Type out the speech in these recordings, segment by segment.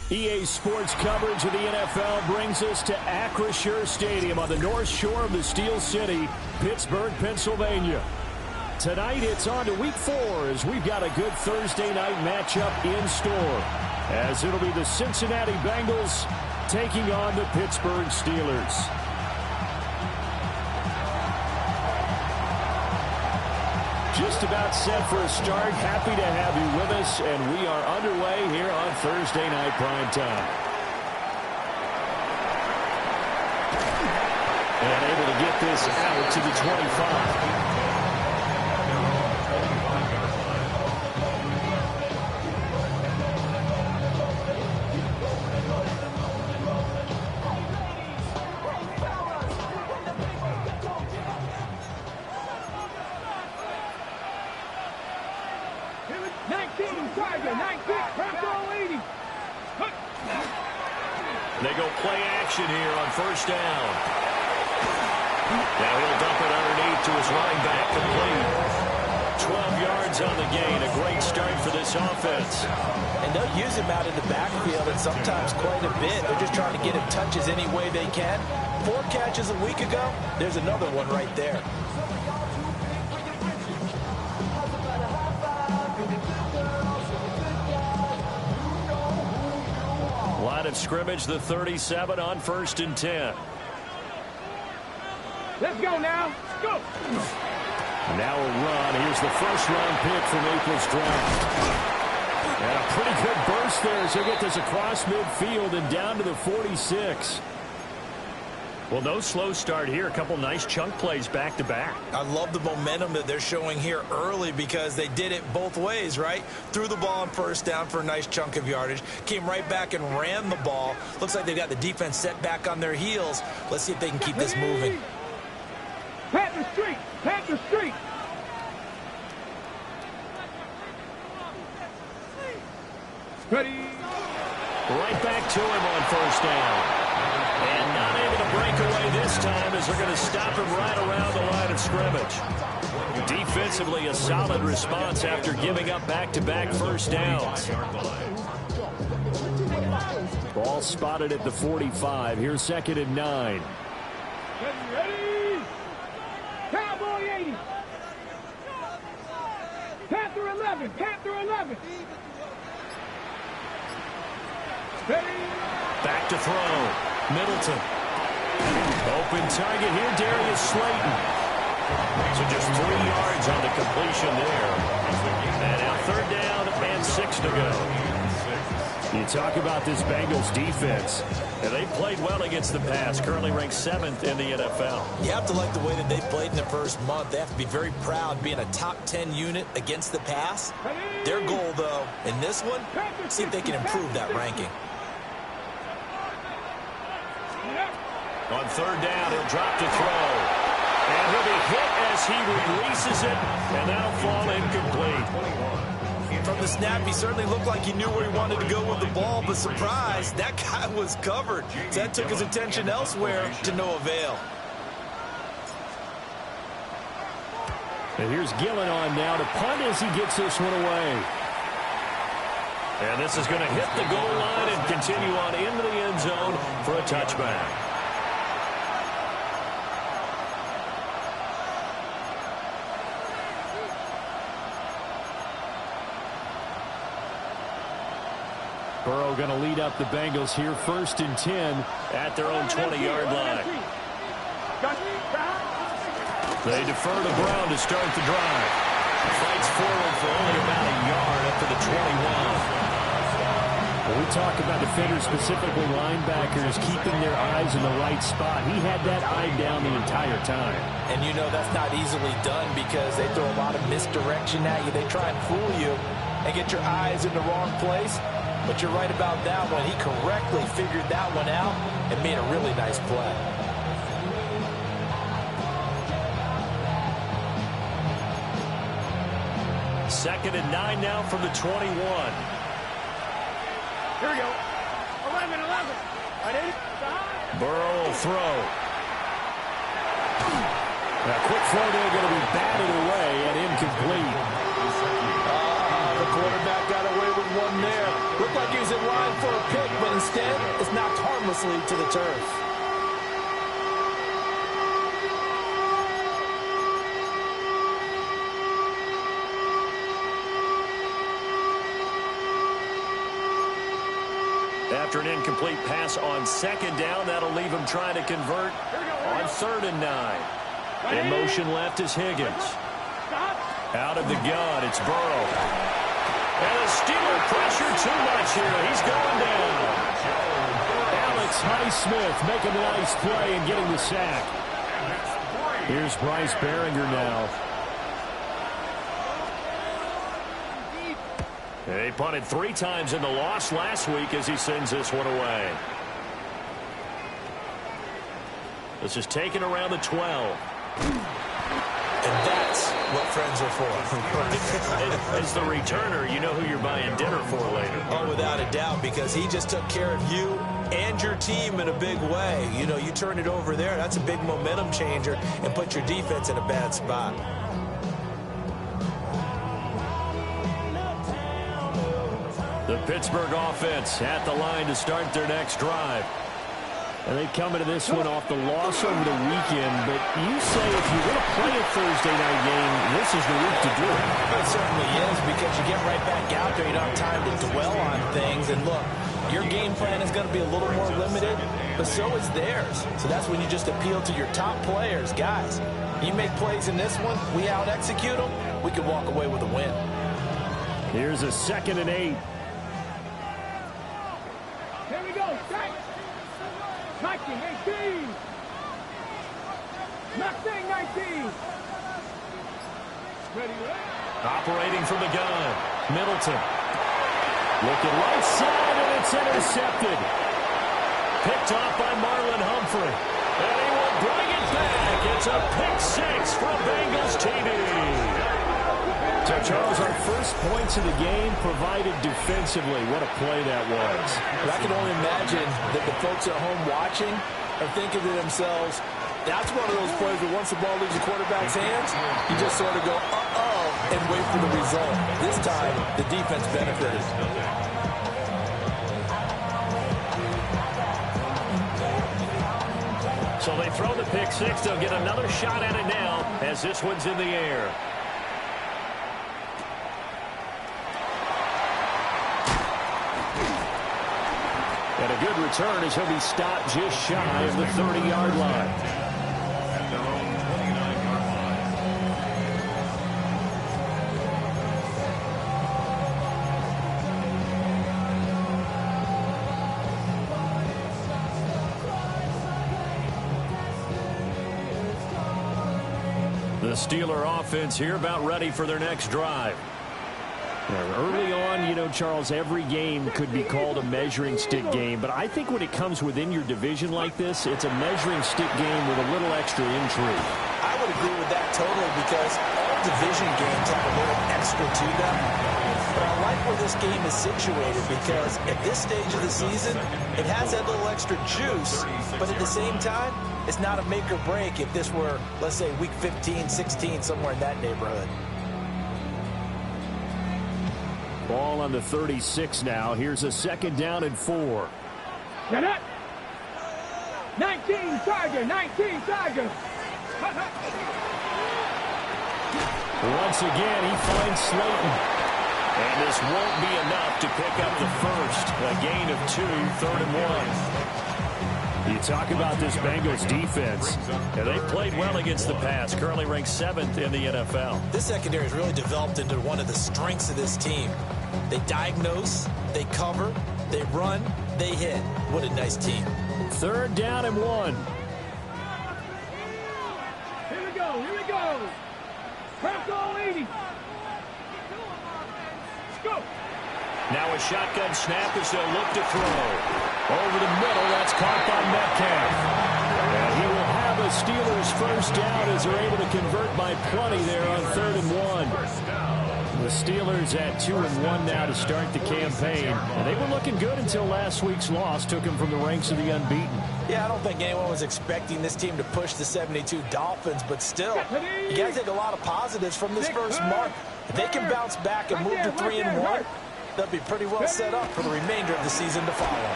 EA Sports coverage of the NFL brings us to Acrisure Stadium on the north shore of the Steel City, Pittsburgh, Pennsylvania. Tonight it's on to Week 4 as we've got a good Thursday night matchup in store, as it'll be the Cincinnati Bengals taking on the Pittsburgh Steelers. Just about set for a start. Happy to have you with us, and we are underway here on Thursday Night Prime Time. And able to get this out to the 25. They go play action here on first down. Now he'll dump it underneath to his running back, complete. 12 yards on the gain. A great start for this offense. And they'll use him out in the backfield, and sometimes quite a bit. They're just trying to get him touches any way they can. 4 catches a week ago. There's another one right there. Line of scrimmage, the 37 on 1st and 10. Let's go now. Go. Now a run. Here's the first round pick from April's draft. And a pretty good burst there as they get this across midfield and down to the 46. Well, no slow start here. A couple nice chunk plays back-to-back. I love the momentum that they're showing here early because they did it both ways, right? Threw the ball on first down for a nice chunk of yardage. Came right back and ran the ball. Looks like they've got the defense set back on their heels. Let's see if they can keep this moving. Panther Street! Panther Street! Ready? Right back to him on first down. And not able to break away this time as they're going to stop him right around the line of scrimmage. Defensively, a solid response after giving up back-to-back first downs. Ball spotted at the 45. Here's 2nd and 9. Ready? Cowboy 80. Panther 11. Panther 11. Ready? Back to throw. Middleton. Open target here, Darius Slayton. So just 3 yards on the completion there. And now 3rd down and 6 to go. You talk about this Bengals defense. And they played well against the pass. Currently ranked 7th in the NFL. You have to like the way that they played in the first month. They have to be very proud being a top 10 unit against the pass. Their goal, though, in this one, see if they can improve that ranking. On 3rd down, he'll drop to throw. And he'll be hit as he releases it, and that'll fall incomplete. From the snap, he certainly looked like he knew where he wanted to go with the ball, but surprise, that guy was covered. So that took his attention elsewhere to no avail. And here's Gillen on now to punt as he gets this one away. And this is going to hit the goal line and continue on into the end zone for a touchback. Burrow going to lead up the Bengals here, 1st and 10 at their own 20-yard line. They defer to Brown to start the drive. Fights forward for only about a yard up to the 21. When we talk about defenders, specifically linebackers, keeping their eyes in the right spot, he had that eye down the entire time. And you know that's not easily done because they throw a lot of misdirection at you. They try and fool you and get your eyes in the wrong place. But you're right about that one. He correctly figured that one out and made a really nice play. Second and 9 now from the 21. Here we go. 11. Ready? Burrow will throw. Now, quick throw there going to be batted away and incomplete. The quarterback got away with one there. Looked like he was in line for a pick, but seamlessly to the turf. After an incomplete pass on second down, that'll leave him trying to convert on 3rd and 9. In motion left is Higgins. Out of the gun, it's Burrow. And the Steeler pressure too much here. He's going down. Alex Highsmith making a nice play and getting the sack. Here's Bryce Behringer now. He punted 3 times in the loss last week as he sends this one away. This is taken around the 12. And that's what friends are for. As the returner, you know who you're buying dinner for later. Oh, without a doubt, because he just took care of you and your team in a big way. You know, you turn it over there, that's a big momentum changer and put your defense in a bad spot. The Pittsburgh offense at the line to start their next drive. And they come into this one off the loss over the weekend. But you say if you're going to play a Thursday night game, this is the week to do it. It certainly is, because you get right back out there. You don't have time to dwell on things. And look, your game plan is going to be a little more limited, but so is theirs. So that's when you just appeal to your top players. Guys, you make plays in this one, we out-execute them, we could walk away with a win. Here's a 2nd and 8. Here we go. Strike. Striking 18. Nothing 19. Ready, ready. Operating from the gun. Middleton. Looking right side, and it's intercepted. Picked off by Marlon Humphrey. And he will bring it back. It's a pick 6 for Bengals TV. So, Charles, our first points of the game provided defensively. What a play that was. But I can only imagine that the folks at home watching are thinking to themselves, that's one of those plays where once the ball leaves the quarterback's hands, you just sort of go, uh-oh, and wait for the result. This time, the defense benefited. So they throw the pick 6. They'll get another shot at it now as this one's in the air. And a good return as he'll be stopped just shy of the 30-yard line. The Steeler offense here about ready for their next drive. Early on, you know, Charles, every game could be called a measuring stick game. But I think when it comes within your division like this, it's a measuring stick game with a little extra intrigue. I would agree with that totally, because all division games have a little extra to them. But I like where this game is situated, because at this stage of the season, it has that little extra juice. But at the same time, it's not a make or break if this were, let's say, week 15, 16, somewhere in that neighborhood. Ball on the 36 now. Here's a 2nd down and 4. Get up. 19 Tiger. 19 Tiger. Once again, he finds Slayton. And this won't be enough to pick up the first. A gain of 2, 3rd and 1. You talk about this Bengals defense. And they played well against the pass. Currently ranked 7th in the NFL. This secondary has really developed into one of the strengths of this team. They diagnose, they cover, they run, they hit. What a nice team. 3rd down and 1. Here we go. Here we go. Press all 80. Let's go. Now a shotgun snap as they'll look to throw. Over the middle, that's caught by Metcalf. And he will have a Steelers first down as they're able to convert by plenty there on 3rd and 1. The Steelers at 2-1 now to start the campaign. And they were looking good until last week's loss took them from the ranks of the unbeaten. Yeah, I don't think anyone was expecting this team to push the 72 Dolphins, but still, you got to take a lot of positives from this first month. If they can bounce back and move to 3-1, they'll be pretty well set up for the remainder of the season to follow.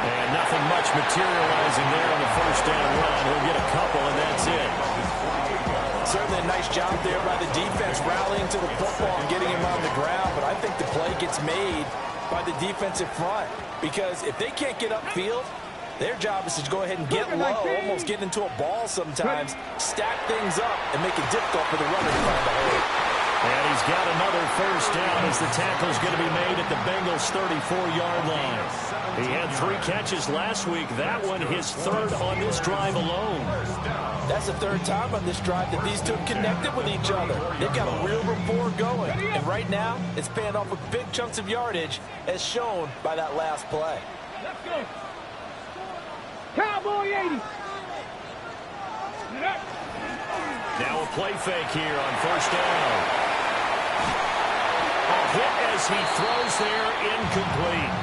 And nothing much materializing there on the first down run. He'll get a couple, and that's it. Certainly a nice job there by the defense rallying to the football and getting him on the ground, but I think the play gets made by the defensive front because if they can't get upfield, their job is to go ahead and get low, almost get into a ball sometimes, stack things up, and make it difficult for the runner to find the hole. And he's got another first down as the tackle's going to be made at the Bengals' 34-yard line. He had 3 catches last week. That one his third on this drive alone. That's the third time on this drive that these two have connected with each other. They've got a real rapport going. And right now, it's paying off with big chunks of yardage as shown by that last play. Let's go. Cowboy 80. Now a play fake here on first down. A hit as he throws there, incomplete.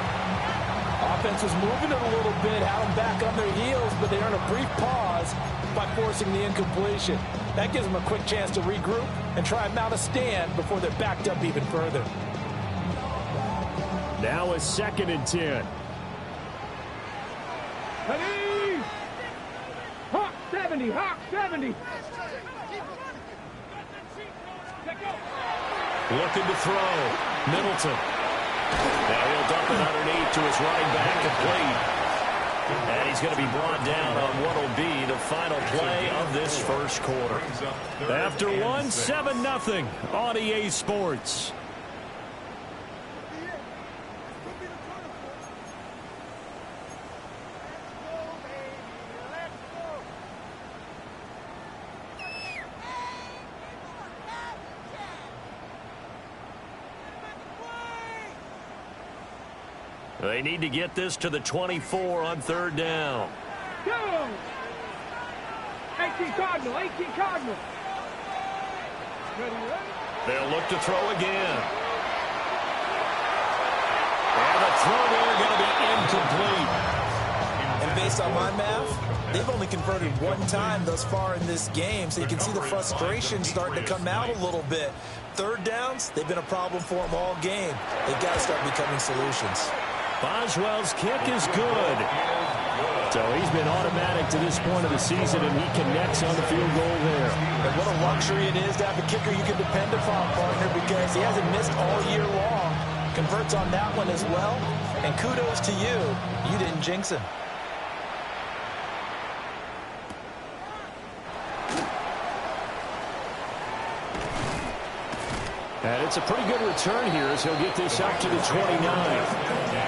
Offense was moving it a little bit, had them back on their heels, but they earned a brief pause by forcing the incompletion. That gives them a quick chance to regroup and try and mount a stand before they're backed up even further. Now a 2nd and 10. Ready? Hawk 70, Hawk 70. Looking to throw. Middleton. Now he'll dump it underneath to his running back complete. And he's going to be brought down on what will be the final play of this first quarter. After one, 7-0 on EA Sports. They need to get this to the 24 on 3rd down. Go! 18 Cardinal, 18 Cardinal. Ready, ready? They'll look to throw again. And the throw there going to be incomplete. And based on my math, they've only converted 1 time thus far in this game, so you can see the frustration starting to come out a little bit. 3rd downs, they've been a problem for them all game. They've got to start becoming solutions. Boswell's kick is good. So he's been automatic to this point of the season, and he connects on the field goal there. And what a luxury it is to have a kicker you can depend upon, partner, because he hasn't missed all year long. Converts on that one as well. And kudos to you. You didn't jinx him. And it's a pretty good return here as he'll get this up to the 29.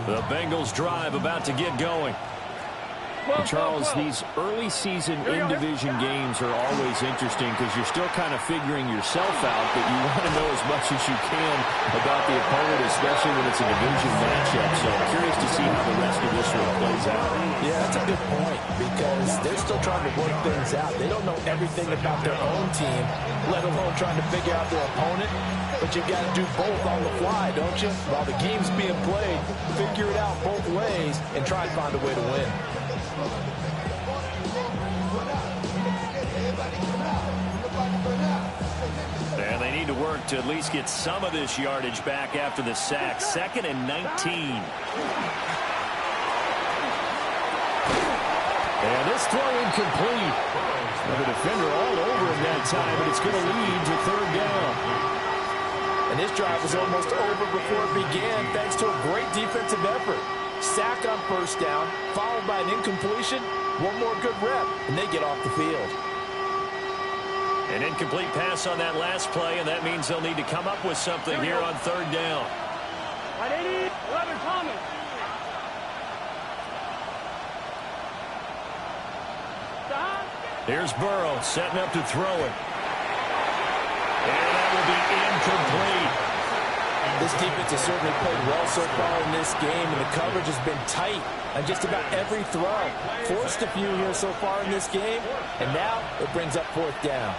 The Bengals drive about to get going. And Charles, these early season in-division games are always interesting because you're still kind of figuring yourself out, but you want to know as much as you can about the opponent, especially when it's a division matchup. So I'm curious to see how the rest of this one plays out. Yeah, that's a good point because they're still trying to work things out. They don't know everything about their own team, let alone trying to figure out their opponent. But you've got to do both on the fly, don't you? While the game's being played, figure it out both ways and try and find a way to win. And they need to work to at least get some of this yardage back after the sack. 2nd and 19. And this throw incomplete. The defender all over him that time, but it's going to lead to 3rd down. And this drive was almost over before it began thanks to a great defensive effort. Sack on 1st down, followed by an incompletion. One more good rep, and they get off the field. An incomplete pass on that last play, and that means they'll need to come up with something here on 3rd down. 11 Thomas. Here's Burrow setting up to throw it. And that will be incomplete. This defense has certainly played well so far in this game, and the coverage has been tight on just about every throw. Forced a few here so far in this game, and now it brings up 4th down.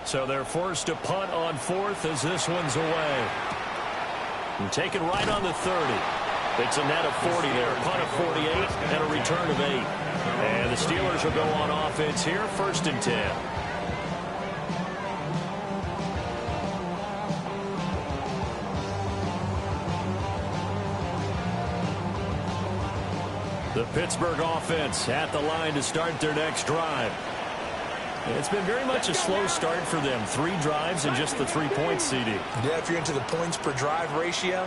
So they're forced to punt on fourth as this one's away. And taken right on the 30. It's a net of 40 there. Punt of 48 and a return of 8. And the Steelers will go on offense here, 1st and 10. The Pittsburgh offense at the line to start their next drive. It's been very much a slow start for them. 3 drives and just the 3 points, CD. Yeah, if you're into the points per drive ratio,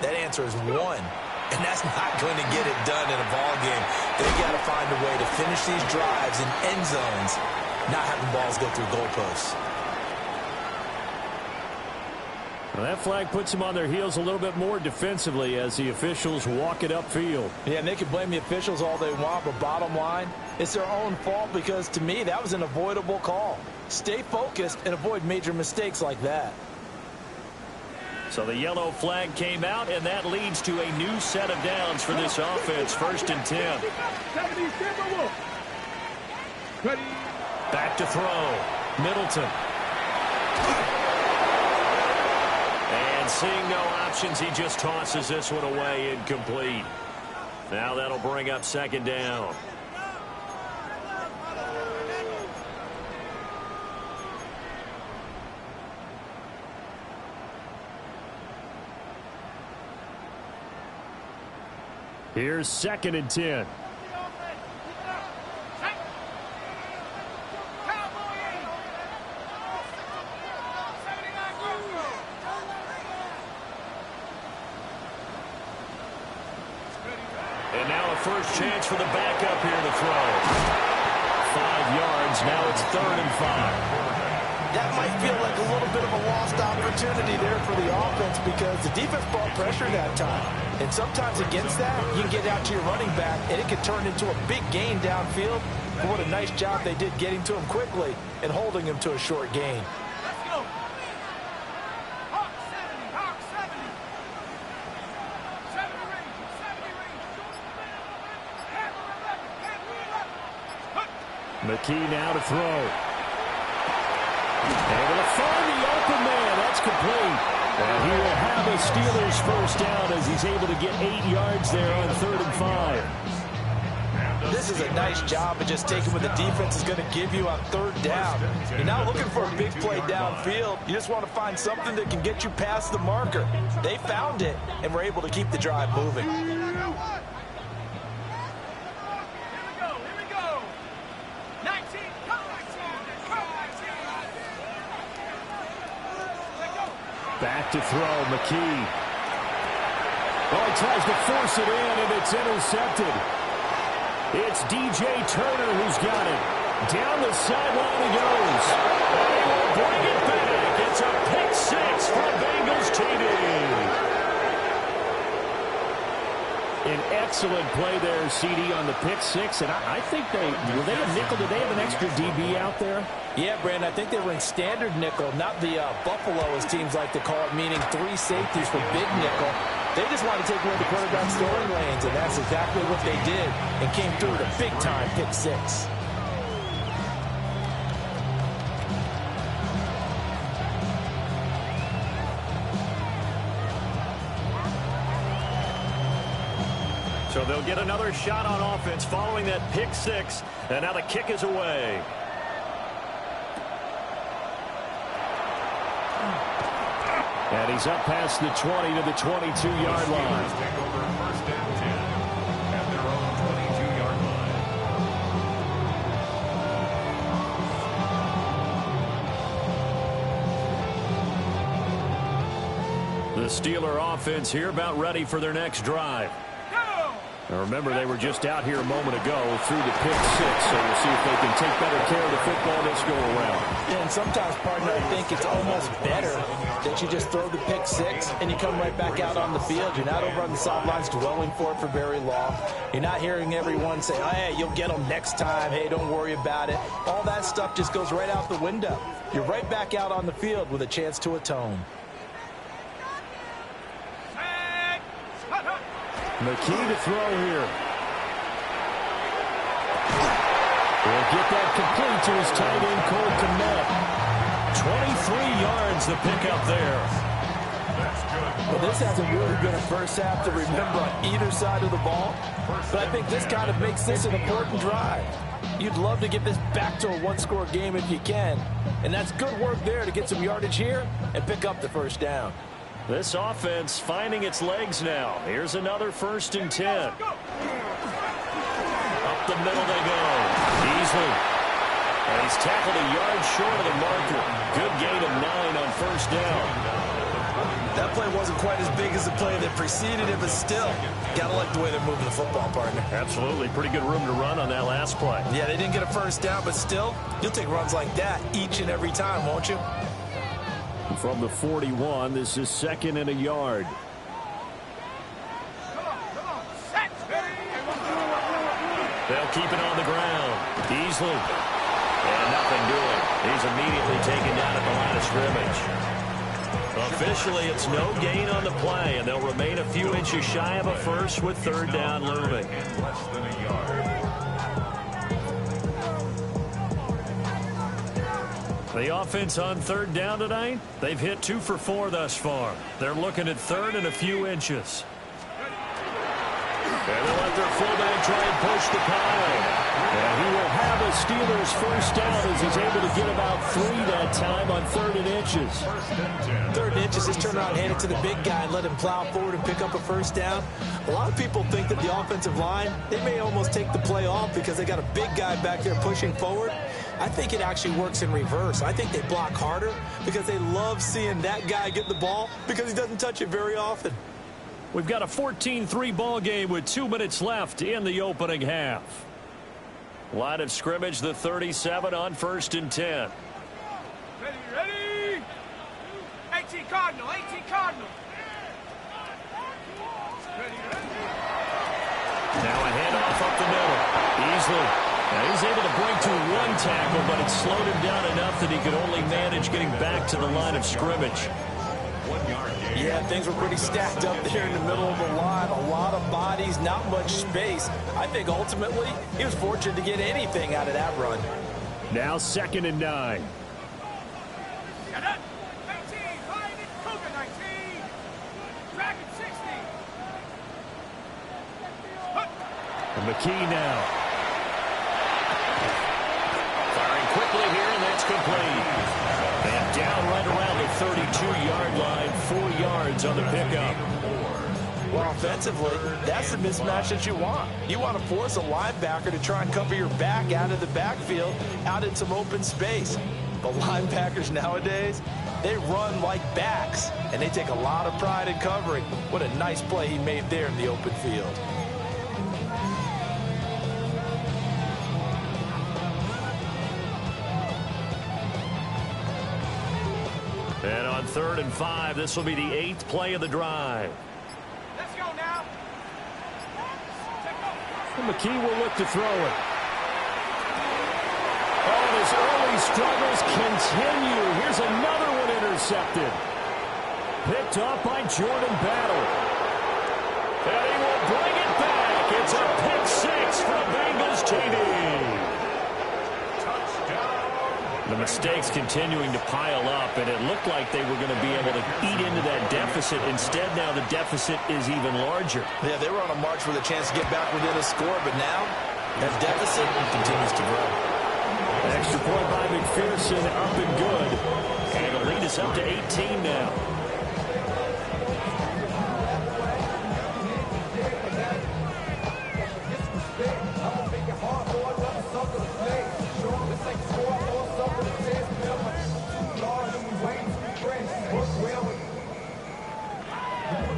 that answer is 1. And that's not going to get it done in a ball game. They've got to find a way to finish these drives in end zones, not having balls go through goalposts. Well, that flag puts them on their heels a little bit more defensively as the officials walk it upfield. Yeah, and they can blame the officials all they want, but bottom line, it's their own fault because, to me, that was an avoidable call. Stay focused and avoid major mistakes like that. So the yellow flag came out, and that leads to a new set of downs for this offense. 1st and 10. Back to throw. Middleton. And seeing no options, he just tosses this one away incomplete. Now that'll bring up 2nd down. Here's 2nd and 10. And now a first chance for the backup here to throw. 5 yards. Now it's 3rd and 5. That might feel like a little bit of a lost opportunity there for the offense because the defense brought pressure that time. And sometimes against that, you can get out to your running back, and it can turn into a big gain downfield. But what a nice job they did getting to him quickly and holding him to a short gain. Let's go. Hawk 70, Hawk 70. 70 range, 70 range. McKee now to throw. Able to find the open man. That's complete. And he will have a Steelers first down as he's able to get 8 yards there on 3rd and 5. This is a nice job of just taking what the defense is going to give you on 3rd down. You're not looking for a big play downfield. You just want to find something that can get you past the marker. They found it and were able to keep the drive moving. Back to throw, McKee. Oh, he tries to force it in, and it's intercepted. It's DJ Turner who's got it. Down the sideline he goes. And he will bring it back. It's a pick 6 for Bengals TD. An excellent play there, CD, on the pick 6. And I think were they a nickel? Did they have an extra DB out there? Yeah, Brandon, I think they were in standard nickel, not the Buffalo, as teams like to call it, meaning 3 safeties for big nickel. They just want to take away the quarterback's throwing lanes, and that's exactly what they did and came through with a big-time pick 6. So they'll get another shot on offense following that pick 6, and now the kick is away. And he's up past the 20 to the 22-yard line. Take over first down 10 at their own 22-yard line. The Steeler offense here about ready for their next drive. Now remember, they were just out here a moment ago through the pick 6, so we'll see if they can take better care of the football this go around. Yeah, and sometimes, partner, I think it's almost better that you just throw the pick 6 and you come right back out on the field. You're not over on the sidelines dwelling for it for very long. You're not hearing everyone say, oh, hey, you'll get them next time. Hey, don't worry about it. All that stuff just goes right out the window. You're right back out on the field with a chance to atone. McKee to throw here. He'll get that complete to his tight end, Cole Kmet. 23 yards the pickup there. Well, this hasn't really been a first half to remember on either side of the ball, but I think this kind of makes this an important drive. You'd love to get this back to a one-score game if you can, and that's good work there to get some yardage here and pick up the first down. This offense finding its legs now. Here's another 1st and 10. Up the middle they go. Beasley. And he's tackled a yard short of the marker. Good gain of 9 on 1st down. That play wasn't quite as big as the play that preceded it, but still, gotta like the way they're moving the football, partner. Absolutely. Pretty good room to run on that last play. Yeah, they didn't get a first down, but still, you'll take runs like that each and every time, won't you? From the 41, this is 2nd and a yard. They'll keep it on the ground. Beasley. And nothing doing. He's immediately taken down at the line of scrimmage. Officially, it's no gain on the play, and they'll remain a few inches shy of a first with 3rd down looming. Less than a yard. The offense on 3rd down tonight, they've hit 2 for 4 thus far. They're looking at 3rd and a few inches. And they'll let their fullback try and push the pile. And he will have a Steelers first down as he's able to get about 3 that time on 3rd and inches. 3rd and inches, just turn around and hand it to the big guy and let him plow forward and pick up a first down. A lot of people think that the offensive line, they may almost take the play off because they got a big guy back there pushing forward. I think it actually works in reverse. I think they block harder because they love seeing that guy get the ball because he doesn't touch it very often. We've got a 14-3 ball game with 2 minutes left in the opening half. Line of scrimmage, the 37 on 1st and 10. Ready? 18 Cardinal, 18 Cardinal. Now a handoff up the middle. Beasley. Now he's able to break to 1 tackle, but it slowed him down enough that he could only manage getting back to the line of scrimmage. 1 yard gain. Yeah, things were pretty stacked up there in the middle of the line. A lot of bodies, not much space. I think ultimately he was fortunate to get anything out of that run. Now 2nd and 9. Get it. 19, Lion Cougar 19. Dragon 60. And McKee now. Firing quickly here, and that's complete. And down right around the 32-yard line, 4 yards on the pickup. Well, offensively, that's the mismatch that you want. You want to force a linebacker to try and cover your back out of the backfield, out in some open space. But linebackers nowadays, they run like backs, and they take a lot of pride in covering. What a nice play he made there in the open field. And on 3rd and 5, this will be the 8th play of the drive. Let's go now. And McKee will look to throw it. Oh, and his early struggles continue. Here's another one intercepted. Picked off by Jordan Battle. And he will bring it back. It's a pick 6 for Bengals TD. The mistakes continuing to pile up, and it looked like they were going to be able to eat into that deficit. Instead, now the deficit is even larger. Yeah, they were on a march with a chance to get back within a score, but now that deficit continues to grow. An extra point by McPherson, up and good. And the lead is up to 18 now.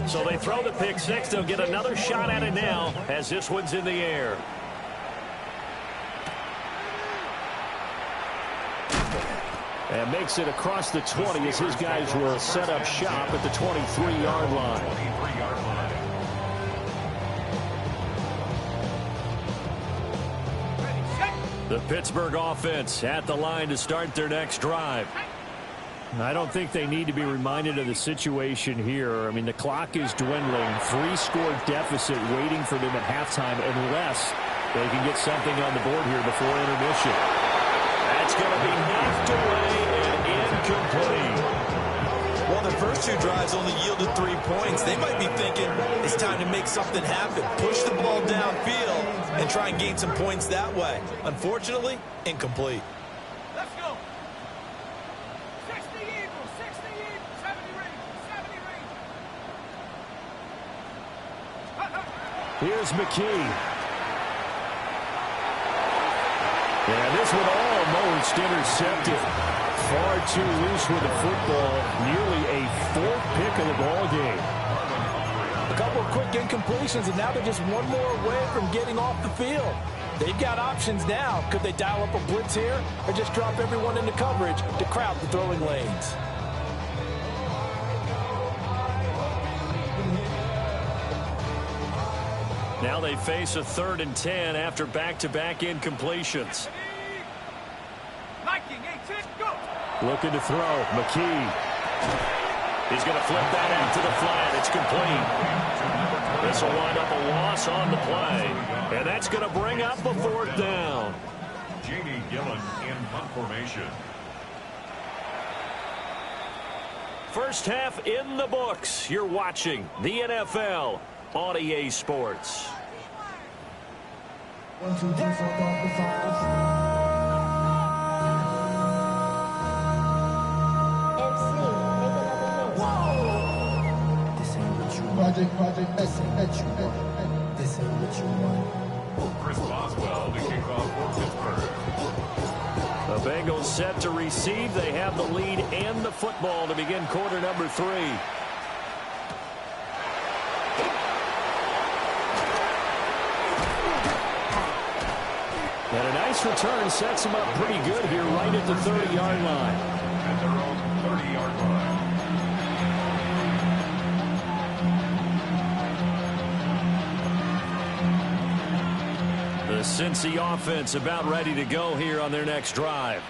So they throw the pick 6. They'll get another shot at it now as this one's in the air. And makes it across the 20 as his guys will set up shop at the 23-yard line. The Pittsburgh offense at the line to start their next drive. I don't think they need to be reminded of the situation here. I mean, the clock is dwindling. 3-score deficit waiting for them at halftime unless they can get something on the board here before intermission. That's going to be knocked away and incomplete. Well, the first two drives only yielded 3 points. They might be thinking it's time to make something happen. Push the ball downfield and try and gain some points that way. Unfortunately, incomplete. Let's go. 60 Eagles, 70 Rangers. Here's McKee. And this one almost intercepted. Far too loose with the football. Nearly a fourth pick of the ball game. A couple of quick incompletions, and now they're just one more away from getting off the field. They've got options now. Could they dial up a blitz here or just drop everyone into coverage to crowd the throwing lanes? Now they face a 3rd and 10 after back-to-back incompletions. Looking to throw. McKee. He's going to flip that out to the flat. It's complete. This will wind up a loss on the play. And that's going to bring up a 4th down. J.D. Gillen in punt formation. First half in the books. You're watching the NFL on EA Sports. 1, 2, 3, 4, 5. Project S3w3. This ain't what you want. Chris Boswell to kick off for Pittsburgh. The Bengals set to receive. They have the lead and the football to begin quarter number 3. And a nice return sets them up pretty good here right at the 30-yard line. At their own 30-yard line. The Cincy offense about ready to go here on their next drive.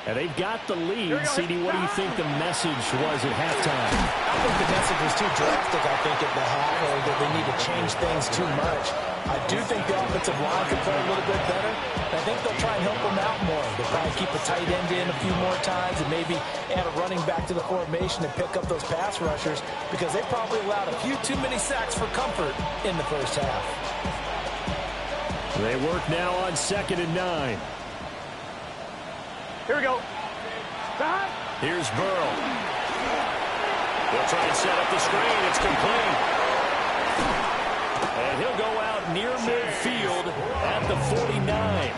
And they've got the lead. CD, what do you think the message was at halftime? I think the message was too drastic, I think, at the half, or that they need to change things too much. I do think the offensive line could play a little bit better. I think they'll try and help them out more. They'll probably keep a tight end in a few more times and maybe add a running back to the formation and pick up those pass rushers because they probably allowed a few too many sacks for comfort in the first half. They work now on 2nd and 9. Here we go. Here's Burrow. They'll try and set up the screen. It's complete. And he'll go out near midfield at the 49.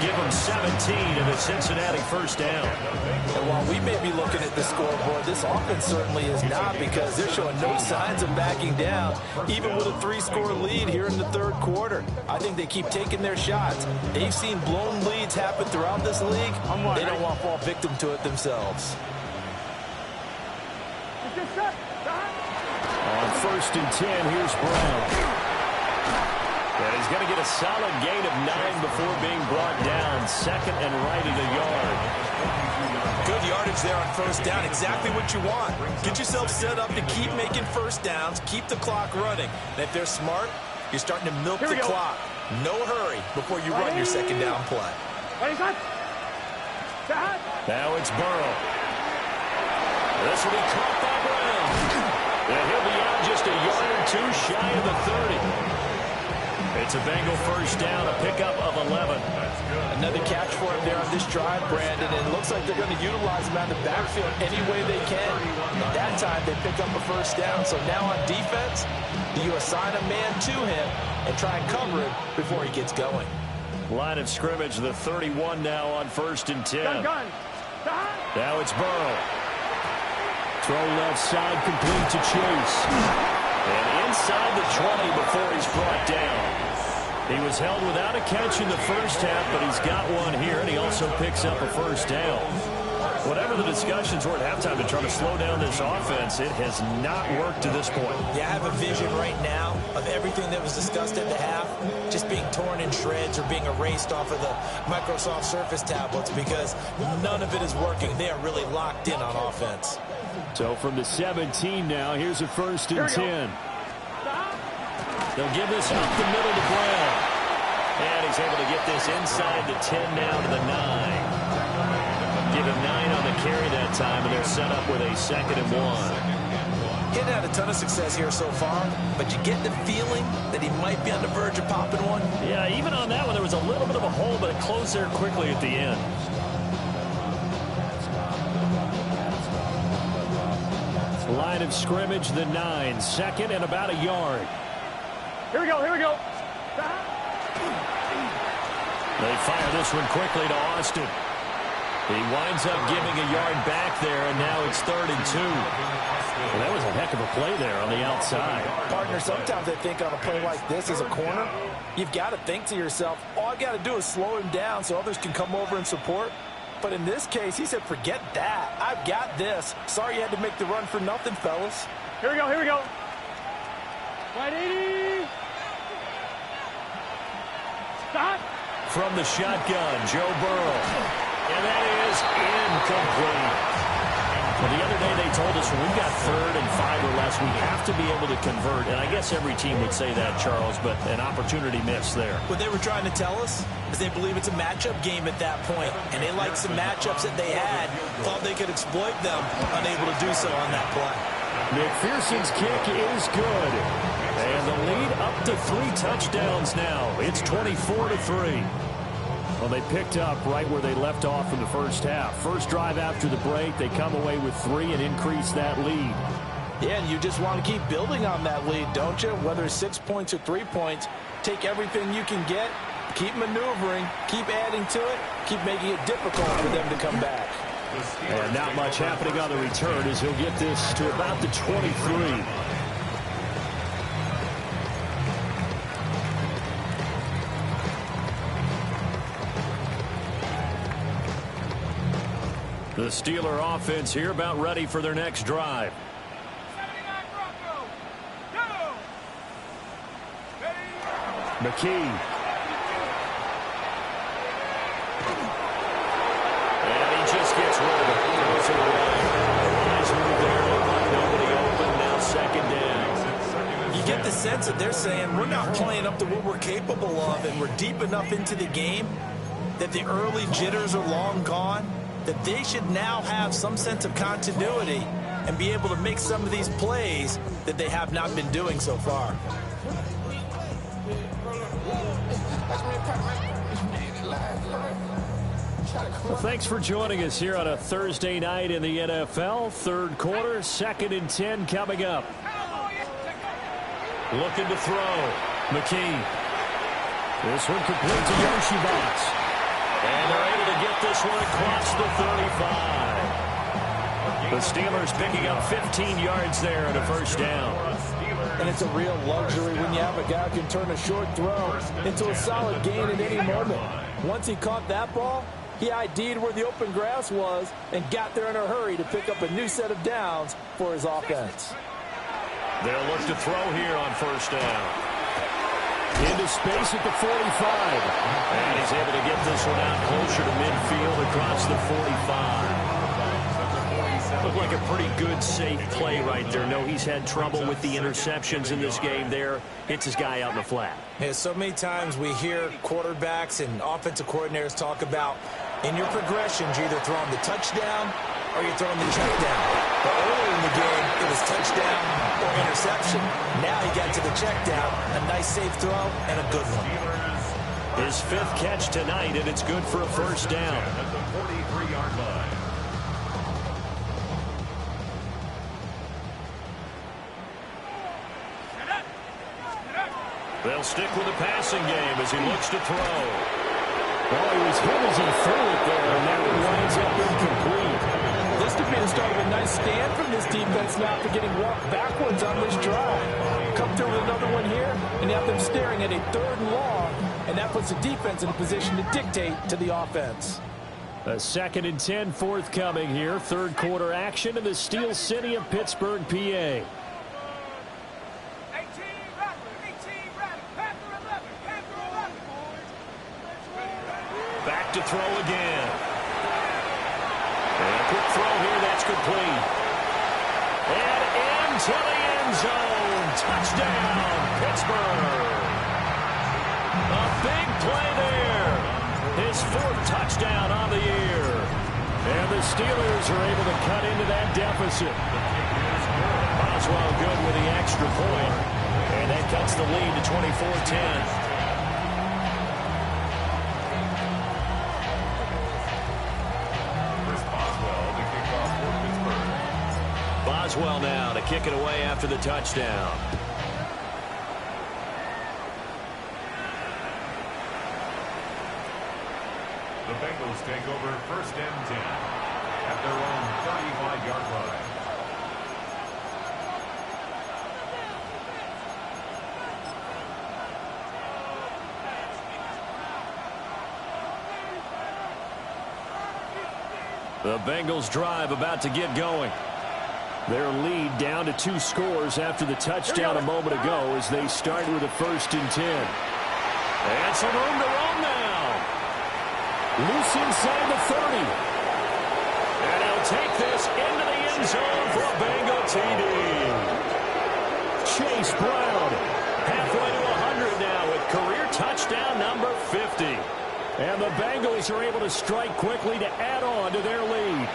Give him 17 and a Cincinnati first down. And while we may be looking at the scoreboard, this offense certainly is not because they're showing no signs of backing down, even with a 3-score lead here in the third quarter. I think they keep taking their shots. They've seen blown leads happen throughout this league. They don't want to fall victim to it themselves. On 1st and 10, here's Brown. And he's going to get a solid gain of 9 before being brought down. 2nd and right at a yard. Good yardage there on first down. Exactly what you want. Get yourself set up to keep making first downs. Keep the clock running. And if they're smart, you're starting to milk the clock. No hurry before you run your second down play. Now it's Burrow. This will be caught by Brown. And he'll be out just a yard or 2 shy of the 30. It's a Bengal first down, a pickup of 11. Another catch for him there on this drive, Brandon, and it looks like they're going to utilize him out of the backfield any way they can. At that time, they pick up a first down. So now on defense, you assign a man to him and try and cover him before he gets going. Line of scrimmage, the 31 now on 1st and 10. Now it's Burrow. Throw left side, complete to Chase. And inside the 20 before he's brought down. He was held without a catch in the first half, but he's got one here, and he also picks up a first down. Whatever the discussions were at halftime to try to slow down this offense, it has not worked to this point. Yeah, I have a vision right now of everything that was discussed at the half just being torn in shreds or being erased off of the Microsoft Surface tablets because none of it is working. They are really locked in on offense. So from the 17 now, here's a 1st and 10. They'll give this up the middle to Brown. And he's able to get this inside the 10 down to the 9. Give him 9 on the carry that time, and they're set up with a 2nd and 1. He hadn't had a ton of success here so far, but you get the feeling that he might be on the verge of popping one. Yeah, even on that one, there was a little bit of a hole, but it closed there quickly at the end. Line of scrimmage, the 9, 2nd and about a yard. Here we go, here we go. They fire this one quickly to Austin. He winds up giving a yard back there, and now it's 3rd and 2. Well, that was a heck of a play there on the outside. Partner, sometimes I think on a play like this as a corner, you've got to think to yourself, all I've got to do is slow him down so others can come over and support. But in this case, he said, forget that. I've got this. Sorry you had to make the run for nothing, fellas. Here we go, here we go. 180. Stop. From the shotgun, Joe Burrow. And that is incomplete. Well, the other day they told us when we've got 3rd and 5 or less, we have to be able to convert. And I guess every team would say that, Charles, but an opportunity missed there. What they were trying to tell us is they believe it's a matchup game at that point, and they liked some matchups that they had, thought they could exploit them, unable to do so on that play. McPherson's kick is good. And the lead up to 3 touchdowns now. It's 24-3. Well, they picked up right where they left off in the first half. First drive after the break, they come away with 3 and increase that lead. Yeah, and you just want to keep building on that lead, don't you? Whether it's 6 points or 3 points, take everything you can get, keep maneuvering, keep adding to it, keep making it difficult for them to come back. And not much happening on the return as he'll get this to about the 23. The Steeler offense here about ready for their next drive. 79 Bronco. Go. McKee. And he just gets rid of it. Throws it away. Nice move there. Looked like nobody open. Now 2nd down. You get the sense that they're saying we're not playing up to what we're capable of, and we're deep enough into the game that the early jitters are long gone, that they should now have some sense of continuity and be able to make some of these plays that they have not been doing so far. Well, thanks for joining us here on a Thursday night in the NFL. 3rd quarter, 2nd and 10 coming up. Looking to throw. McKee. This one complete to Yoshibas. And they're able to get this one across the 35. The Steelers picking up 15 yards there and a 1st down. And it's a real luxury when you have a guy who can turn a short throw into a solid gain at any moment. Once he caught that ball, he ID'd where the open grass was and got there in a hurry to pick up a new set of downs for his offense. They'll look to throw here on 1st down. Into space at the 45. And he's able to get this one out closer to midfield across the 45. Looked like a pretty good, safe play right there. No, he's had trouble with the interceptions in this game there. Hits his guy out in the flat. Yeah, so many times we hear quarterbacks and offensive coordinators talk about in your progressions, you're either throwing the touchdown or you're throwing the check down. But earlier in the game, it was touchdown or interception. Now he got to the check down, a nice safe throw, and a good one. His 5th catch tonight, and it's good for a 1st down. At the 43-yard line. They'll stick with the passing game as he looks to throw. Well, he was hit as he threw it there, and that winds up incomplete. This could be the start of a nice stand from this defense now for getting walked backwards on this drive. Come through with another one here, and you have them staring at a 3rd and long, and that puts the defense in a position to dictate to the offense. A 2nd and 10 forthcoming here. 3rd quarter action in the Steel City of Pittsburgh, PA. Back to throw again. And a quick throw here, that's complete. And into the end zone. Touchdown, Pittsburgh. A big play there. His 4th touchdown on the year. And the Steelers are able to cut into that deficit. Boswell good with the extra point. And that cuts the lead to 24-10. Boswell now to kick it away after the touchdown. The Bengals take over 1st and 10 at their own 35-yard line. The Bengals drive about to get going. Their lead down to 2 scores after the touchdown a moment ago as they start with a 1st and 10. And some room to run now. Loose inside the 30. And he'll take this into the end zone for a Bengal TD. Chase Brown halfway to 100 now with career touchdown number 50. And the Bengals are able to strike quickly to add on to their lead.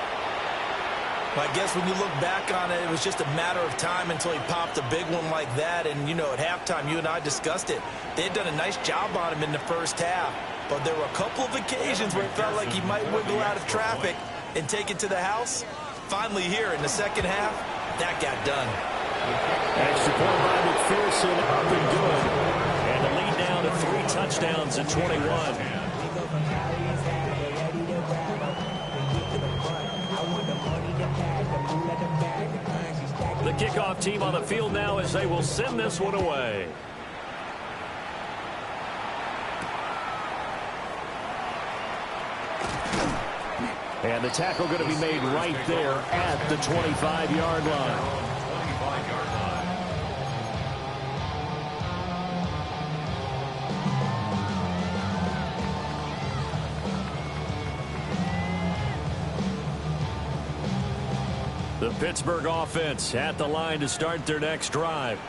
I guess when you look back on it, it was just a matter of time until he popped a big one like that. And, you know, at halftime, you and I discussed it. They had done a nice job on him in the first half. But there were a couple of occasions where it felt like he might wiggle out of traffic and take it to the house. Finally here in the second half, that got done. Extra point by McPherson, up and good. And the lead down to 3 touchdowns at 21. The kickoff team on the field now as they will send this one away. And the tackle going to be made right there at the 25-yard line. The Pittsburgh offense at the line to start their next drive.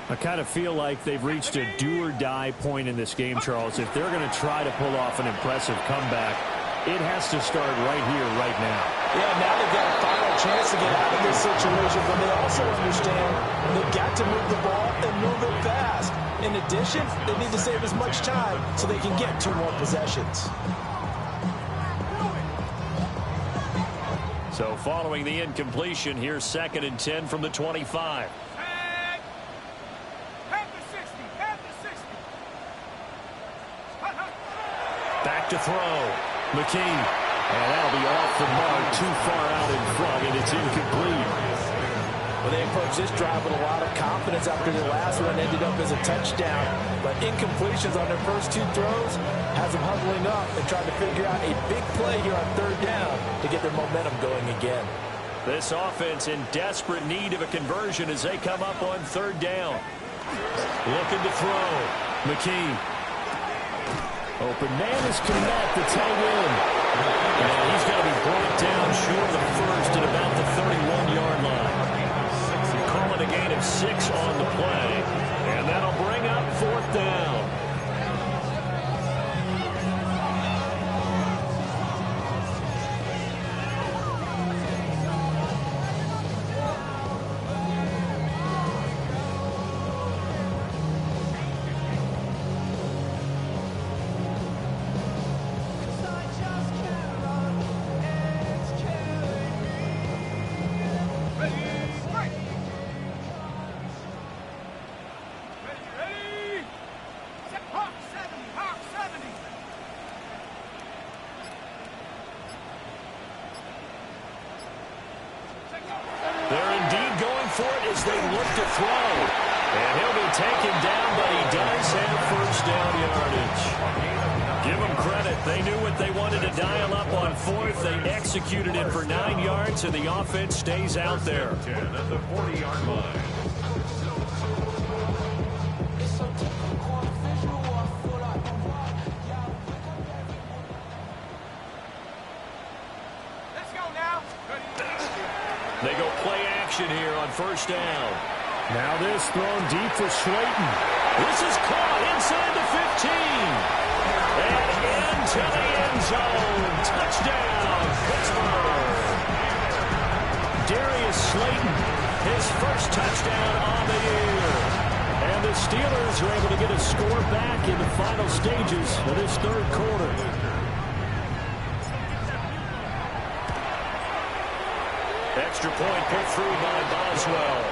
I kind of feel like they've reached a do-or-die point in this game, Charles. If they're going to try to pull off an impressive comeback, it has to start right here, right now. Yeah, now they've got a final chance to get out of this situation, but they also understand they've got to move the ball and move it fast. In addition, they need to save as much time so they can get 2 more possessions. So following the incompletion, here's 2nd and 10 from the 25. Back to throw. McKee. And that'll be off the mark, too far out in front, and it's incomplete. Well, they approached this drive with a lot of confidence after the last one ended up as a touchdown. But incompletions on their first 2 throws has them huddling up and trying to figure out a big play here on 3rd down to get their momentum going again. This offense in desperate need of a conversion as they come up on 3rd down. Looking to throw. McKee. Open man is Connect, the tight end. And he's going to be brought down short of the first at about the 31-yard line. Call it a gain of 6 on the play. And that'll bring up 4th down. They're indeed going for it as they look to throw. And he'll be taken down, but he does have 1st down yardage. Give them credit. They knew what they wanted to dial up on 4th. They executed it for 9 yards, and the offense stays out there. 10 at the 40-yard line. They go play action here on 1st down. Now this thrown deep for Slayton. This is caught inside the 15. And into the end zone. Touchdown, Pittsburgh. Bengals are able to get a score back in the final stages of this third quarter. Extra point put through by Boswell.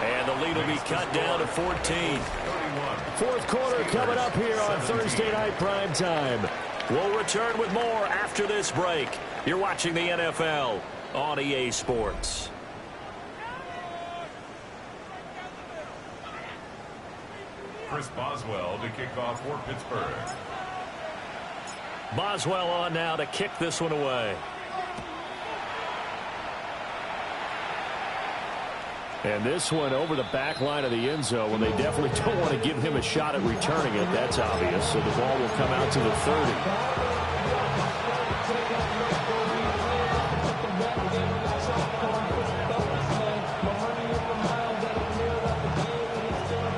And the lead will be cut down to 14. Fourth quarter coming up here on Thursday Night Primetime. We'll return with more after this break. You're watching the NFL on EA Sports. Chris Boswell to kick off for Pittsburgh. Boswell on now to kick this one away. And this one over the back line of the end zone when they definitely don't want to give him a shot at returning it. That's obvious. So the ball will come out to the 30.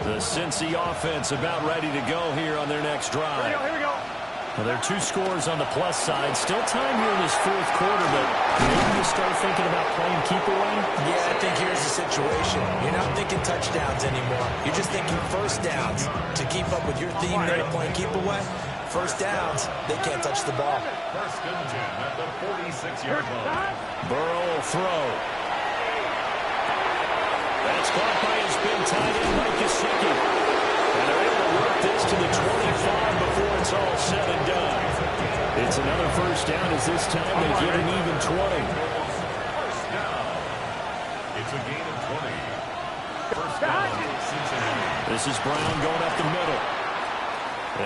The Cincy offense about ready to go here on their next drive. Here we go. Well, there are 2 scores on the plus side. Still time here in this fourth quarter, but maybe you start thinking about playing keep away? Yeah, I think here's the situation. You're not thinking touchdowns anymore. You're just thinking first downs. To keep up with your theme there, playing keep away, first downs, they can't touch the ball. First and 10 at the 46-yard line. Burrow will throw. That's caught by his big tight end, Mike Gesicki. And they're able to work this to the 25 before it's all said and done. It's another first down as this time they get an even 20. First down. It's a gain of 20. First down, Cincinnati. This is Brown going up the middle.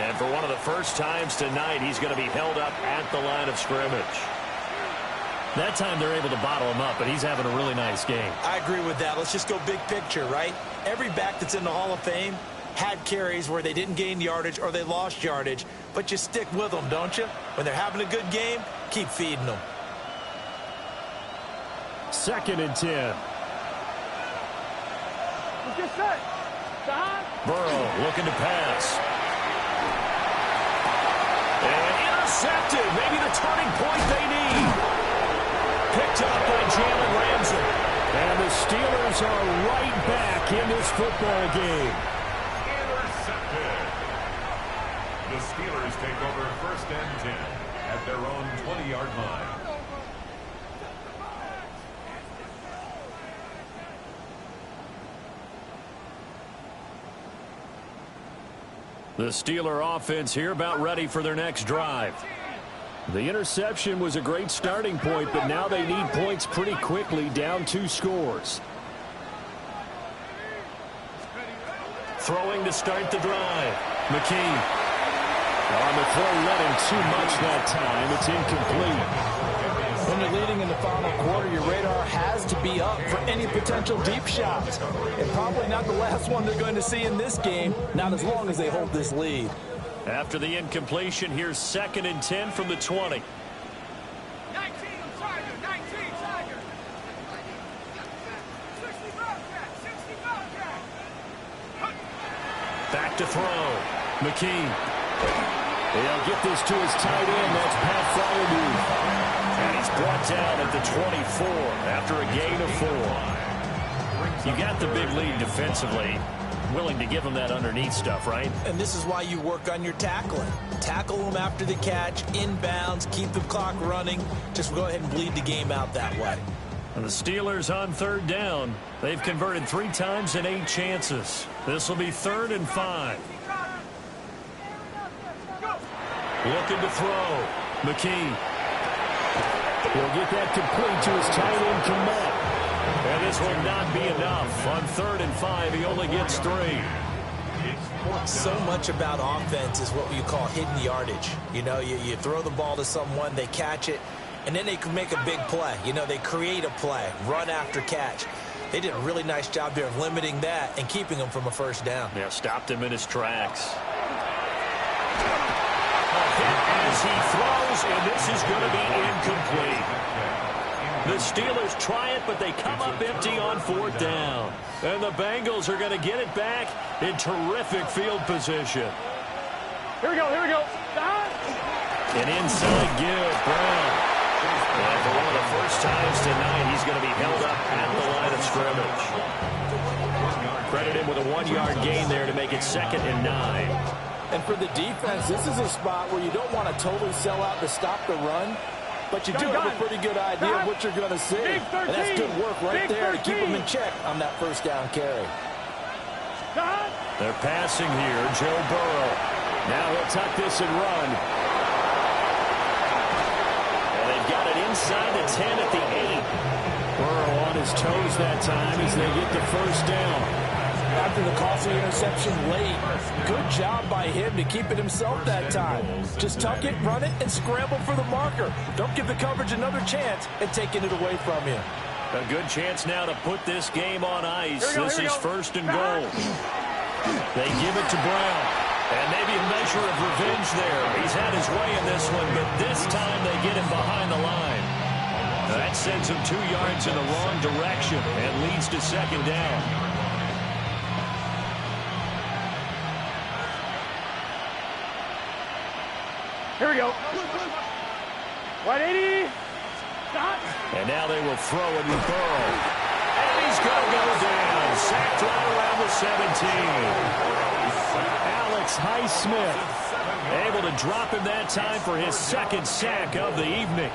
And for one of the first times tonight, he's going to be held up at the line of scrimmage. That time they're able to bottle him up, but he's having a really nice game. I agree with that. Let's just go big picture, right? Every back that's in the Hall of Fame had carries where they didn't gain yardage or they lost yardage, but you stick with them, don't you? When they're having a good game, keep feeding them. Second and 10. What's your set? Burrow looking to pass. And intercepted. Maybe the turning point they need. Picked up by Jalen Ramsey. And the Steelers are right back in this football game. Intercepted. The Steelers take over first and 10 at their own 20-yard line. The Steeler offense here about ready for their next drive. The interception was a great starting point, but now they need points pretty quickly, down 2 scores. Throwing to start the drive. McKee. On the throw, let him too much that time. It's incomplete. When you're leading in the final quarter, your radar has to be up for any potential deep shots. And probably not the last one they're going to see in this game, not as long as they hold this lead. After the incompletion, here's second and 10 from the 20. 19, Tiger, 19, Tiger. 60 Bobcat, 60 Bobcat. Back to throw. McKee. He'll get this to his tight end. That's Pat Fryermuth. And he's brought down at the 24 after a gain of 4. You got the big lead defensively. Willing to give him that underneath stuff, right? And this is why you work on your tackling. Tackle them after the catch, inbounds, keep the clock running. Just go ahead and bleed the game out that way. And the Steelers on third down. They've converted 3 times in 8 chances. This will be 3rd and 5. Looking to throw. McKee. He'll get that complete to his tight end, Kmet. And this will not be enough. On 3rd and 5, he only gets 3. So much about offense is what you call hidden yardage. You know, you throw the ball to someone, they catch it, and then they can make a big play. You know, they create a play, run after catch. They did a really nice job there of limiting that and keeping him from a first down. Yeah, stopped him in his tracks. As he throws, and this is going to be incomplete. The Steelers try it, but they come up empty on 4th down. And the Bengals are going to get it back in terrific field position. Here we go, here we go. An inside give, Brown. And for one of the first times tonight, he's going to be held up at the line of scrimmage. Credit him with a 1-yard gain there to make it 2nd and 9. And for the defense, this is a spot where you don't want to totally sell out to stop the run, but you do have a pretty good idea of what you're going to see. And that's good work right there to keep them in check on that first down carry. They're passing here, Joe Burrow. Now he'll tuck this and run. And they've got it inside the 10 at the 8. Burrow on his toes that time as they get the first down. After the costly interception late, good job by him to keep it himself that time. Just tuck it, run it, and scramble for the marker. Don't give the coverage another chance and taking it away from him. A good chance now to put this game on ice. This is 1st and goal. They give it to Brown. And maybe a measure of revenge there. He's had his way in this one, but this time they get him behind the line. That sends him 2 yards in the wrong direction and leads to 2nd down. Here we go. 180. Stop. And now they will throw it with Burrow. And he's going to go down. Sacked right around the 17. Alex Highsmith able to drop him that time for his 2nd sack of the evening.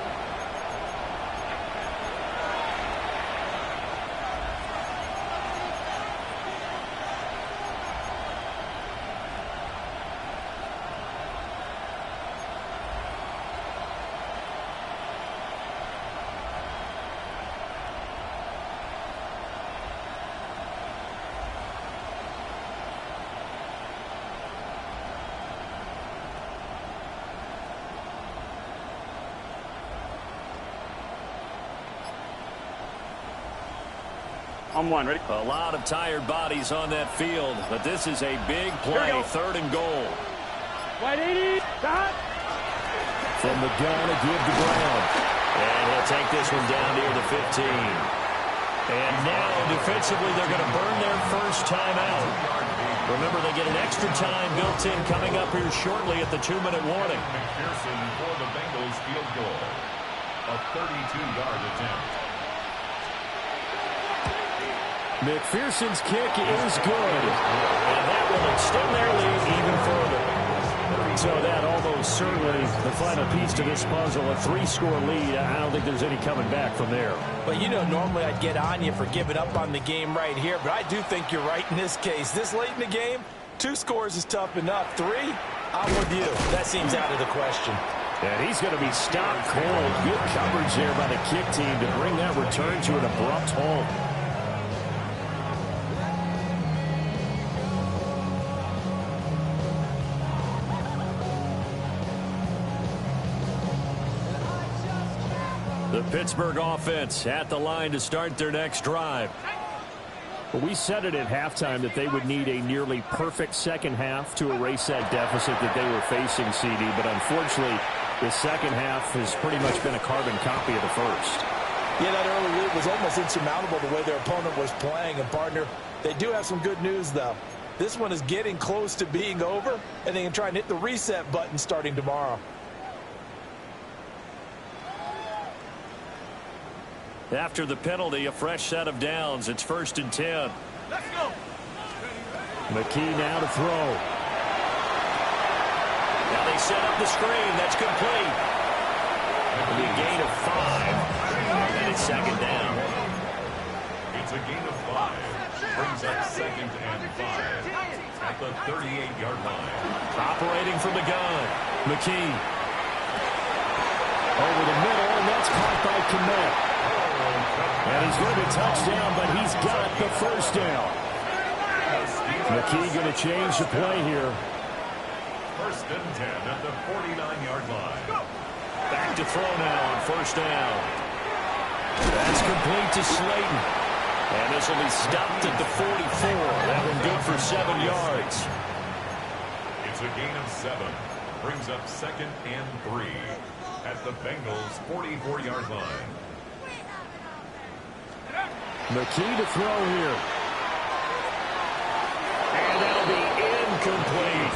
On 1, ready? A lot of tired bodies on that field, but this is a big play, 3rd and goal. 180. Stop. From the gun, a give to Brown. And he'll take this one down near the 15. And now, defensively, they're going to burn their first time out. Remember, they get an extra time built in coming up here shortly at the 2-minute warning. McPherson for the Bengals field goal. A 32-yard attempt. McPherson's kick is good. And that will extend their lead even further. So that almost certainly the final piece to this puzzle, a 3-score lead. I don't think there's any coming back from there. But, you know, normally I'd get on you for giving up on the game right here, but I do think you're right in this case. This late in the game, 2 scores is tough enough. 3, I'm with you. That seems out of the question. And he's going to be stopped cold. Good coverage there by the kick team to bring that return to an abrupt halt. The Pittsburgh offense at the line to start their next drive. Well, we said it at halftime that they would need a nearly perfect second half to erase that deficit that they were facing, CD. But unfortunately, the second half has pretty much been a carbon copy of the first. Yeah, that early lead was almost insurmountable the way their opponent was playing. And, partner, they do have some good news, though. This one is getting close to being over, and they can try and hit the reset button starting tomorrow. After the penalty, a fresh set of downs. It's 1st and 10. Let's go. McKee now to throw. Now they set up the screen. That's complete. It'll be a gain of 5. And it's 2nd down. It's a gain of 5. Brings up 2nd and 5 at the 38-yard line. Operating from the gun. McKee. Over the middle, and that's caught by Kmet. And he's going to be touchdown, but he's got the first down. McKee going to change the play here. 1st and 10 at the 49-yard line. Back to throw now on 1st down. That's complete to Slayton. And this will be stopped at the 44. That one good for 7 yards. It's a gain of 7. Brings up 2nd and 3 at the Bengals' 44-yard line. McKee to throw here. And that'll be incomplete.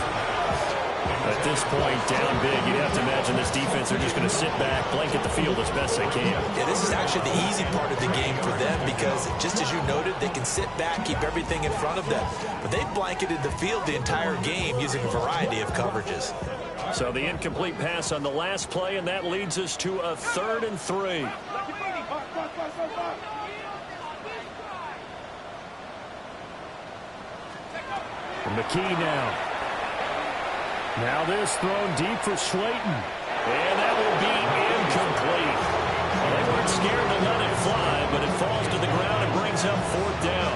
At this point, down big, you'd have to imagine this defense are just going to sit back, blanket the field as best they can. Yeah, this is actually the easy part of the game for them because, just as you noted, they can sit back, keep everything in front of them. But they've blanketed the field the entire game using a variety of coverages. So the incomplete pass on the last play, and that leads us to a 3rd and 3. McKee now. Now this thrown deep for Slayton. And that will be incomplete. They weren't scared to let it fly, but it falls to the ground and brings up 4th down.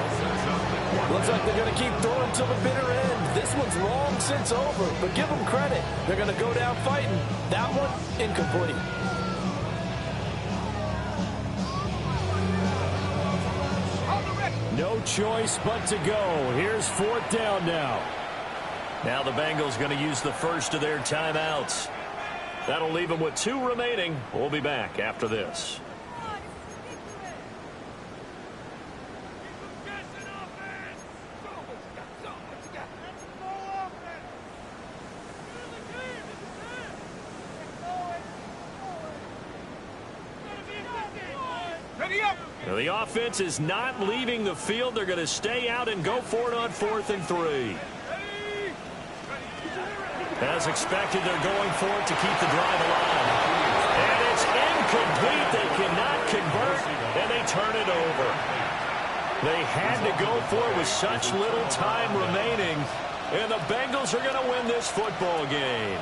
Looks like they're going to keep throwing till the bitter end. This one's long since over, but give them credit. They're going to go down fighting. That one, incomplete. No choice but to go. Here's 4th down now. Now the Bengals going to use the first of their timeouts. That'll leave them with 2 remaining. We'll be back after this. Now the offense is not leaving the field. They're going to stay out and go for it on 4th and 3. As expected, they're going for it to keep the drive alive. And it's incomplete. They cannot convert, and they turn it over. They had to go for it with such little time remaining, and the Bengals are going to win this football game.